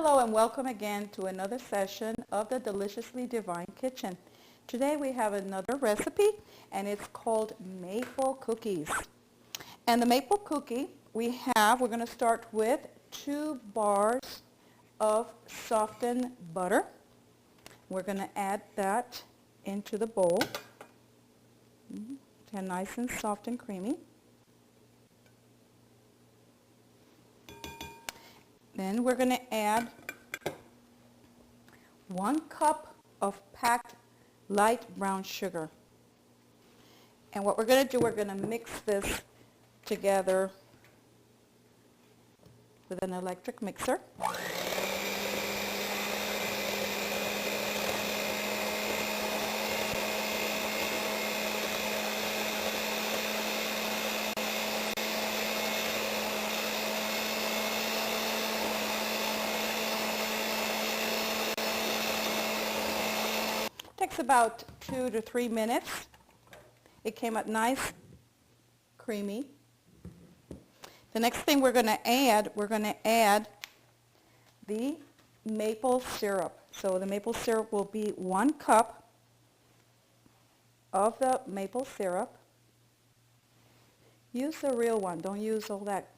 Hello and welcome again to another session of the Deliciously Divine Kitchen. Today we have another recipe and it's called maple cookies. And the maple cookie we're going to start with 2 bars of softened butter. We're going to add that into the bowl. It's nice and soft and creamy. Then we're going to add 1 cup of packed light brown sugar. And what we're going to do, we're going to mix this together with an electric mixer. Takes about 2 to 3 minutes. It came out nice, creamy. The next thing we're going to add the maple syrup. So the maple syrup will be 1 cup of the maple syrup. Use the real one. Don't use all that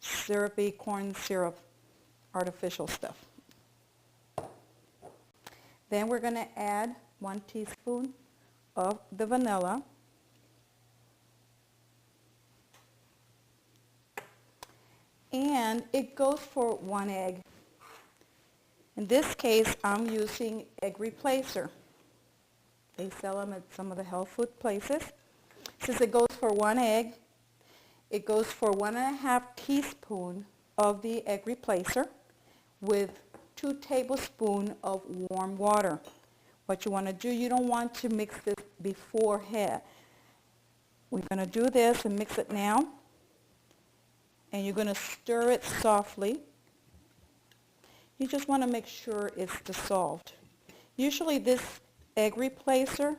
syrupy corn syrup, artificial stuff. Then we're going to add 1 teaspoon of the vanilla. And it goes for 1 egg. In this case, I'm using egg replacer. They sell them at some of the health food places. Since it goes for 1 egg, it goes for 1.5 teaspoons of the egg replacer with 2 tablespoons of warm water. What you want to do, you don't want to mix this beforehand. We're going to do this and mix it now. And you're going to stir it softly. You just want to make sure it's dissolved. Usually this egg replacer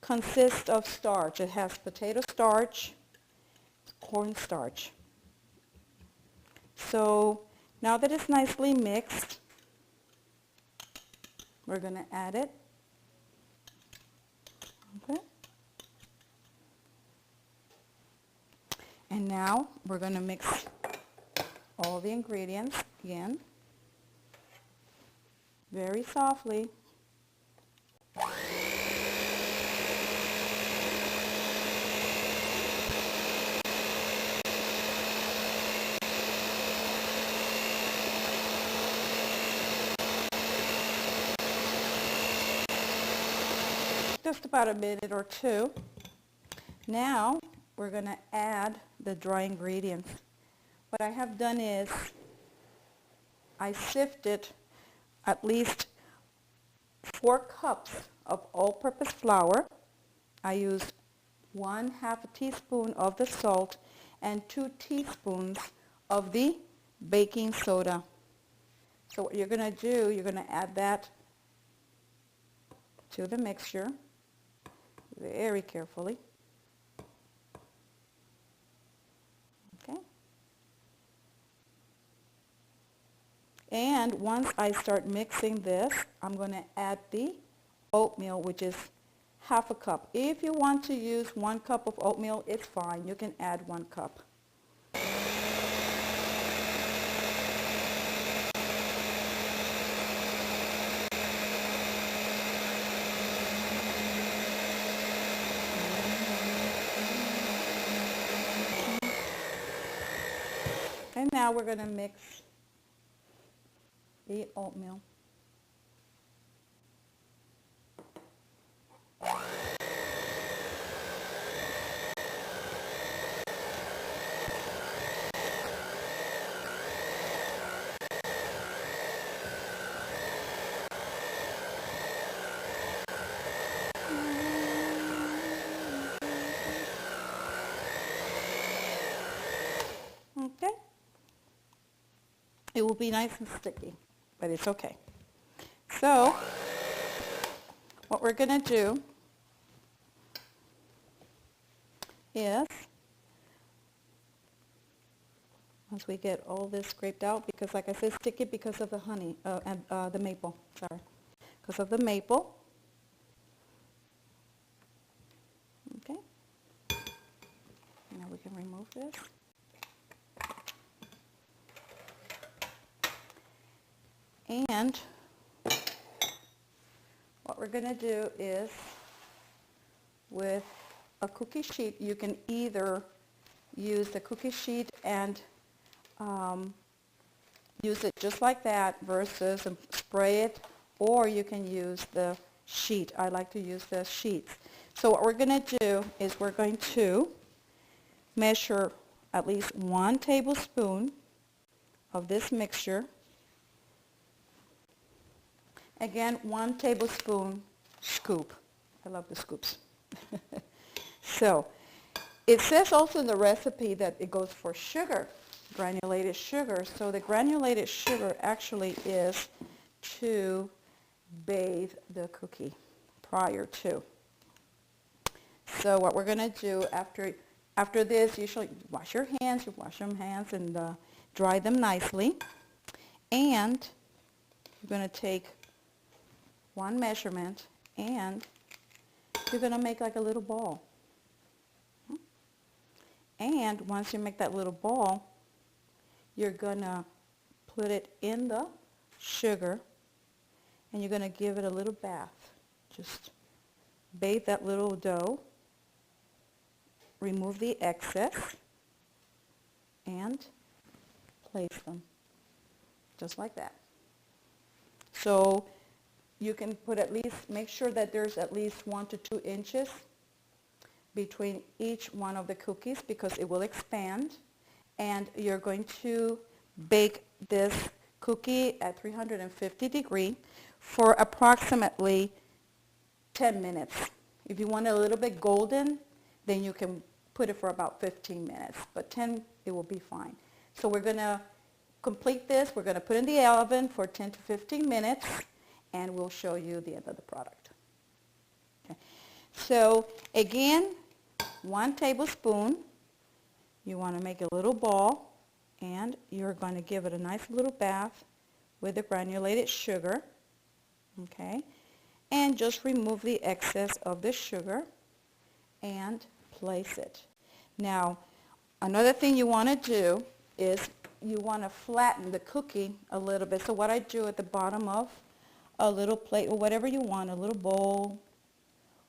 consists of starch. It has potato starch, corn starch. So now that it's nicely mixed, we're going to add it. Okay. And now we're going to mix all the ingredients again, very softly. Just about a minute or 2. Now we're going to add the dry ingredients. What I have done is I sifted at least 4 cups of all-purpose flour. I used 1/2 teaspoon of the salt and 2 teaspoons of the baking soda. So what you're going to do, you're going to add that to the mixture very carefully. Okay. And once I start mixing this, I'm going to add the oatmeal, which is 1/2 cup. If you want to use 1 cup of oatmeal, it's fine. You can add 1 cup. And now we're going to mix the oatmeal. Okay. It will be nice and sticky, but it's okay. So what we're going to do is once we get all this scraped out, because like I said, sticky because of the honey, and the maple, sorry, because of the maple. Okay, now we can remove this. And what we're going to do is, with a cookie sheet, you can either use the cookie sheet and use it just like that versus spray it, or you can use the sheet. I like to use the sheets. So what we're going to do is we're going to measure at least 1 tablespoon of this mixture. Again, 1 tablespoon scoop. I love the scoops. So it says also in the recipe that it goes for sugar, granulated sugar. So the granulated sugar actually is to bathe the cookie prior to. So what we're going to do after this, usually wash your hands. You wash your hands and dry them nicely. And you're going to take 1 measurement and you're going to make like a little ball. And once you make that little ball, you're going to put it in the sugar and you're going to give it a little bath. Just bathe that little dough, remove the excess, and place them just like that. So you can put at least, make sure that there's at least 1 to 2 inches between each one of the cookies because it will expand. And you're going to bake this cookie at 350 degrees for approximately 10 minutes. If you want it a little bit golden, then you can put it for about 15 minutes. But 10, it will be fine. So we're going to complete this. We're going to put it in the oven for 10 to 15 minutes, and we'll show you the end of the product. Okay. So again, 1 tablespoon. You want to make a little ball, and you're going to give it a nice little bath with the granulated sugar. Okay. And just remove the excess of the sugar and place it. Now, another thing you want to do is you want to flatten the cookie a little bit. So what I do at the bottom of a little plate or whatever you want, a little bowl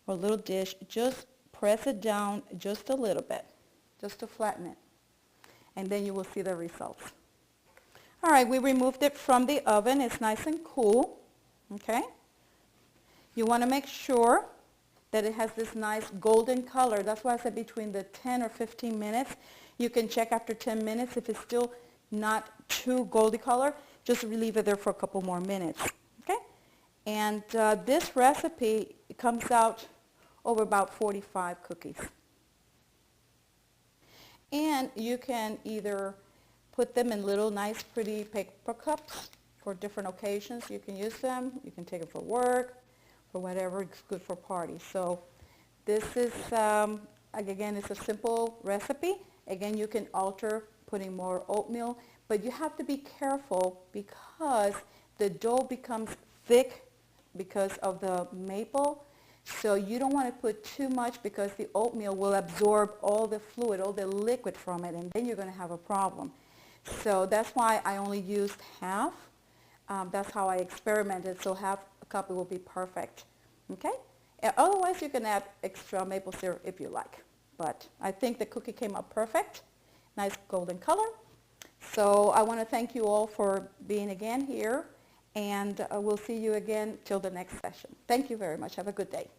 or a little dish, just press it down just a little bit, just to flatten it. And then you will see the results. All right, we removed it from the oven. It's nice and cool. Okay? You want to make sure that it has this nice golden color. That's why I said between the 10 or 15 minutes. You can check after 10 minutes. If it's still not too golden color, just leave it there for a couple more minutes. Okay? And this recipe comes out over about 45 cookies. And you can either put them in little nice pretty paper cups for different occasions. You can use them. You can take it for work, for whatever. It's good for parties. So this is, again, it's a simple recipe. Again, you can alter putting more oatmeal, but you have to be careful because the dough becomes thick because of the maple. So you don't want to put too much because the oatmeal will absorb all the fluid, all the liquid from it, and then you're going to have a problem. So that's why I only used half. That's how I experimented, so half a cup will be perfect. Okay? Otherwise, you can add extra maple syrup if you like. But I think the cookie came out perfect. Nice golden color. So I want to thank you all for being again here, and we'll see you again till the next session. Thank you very much. Have a good day.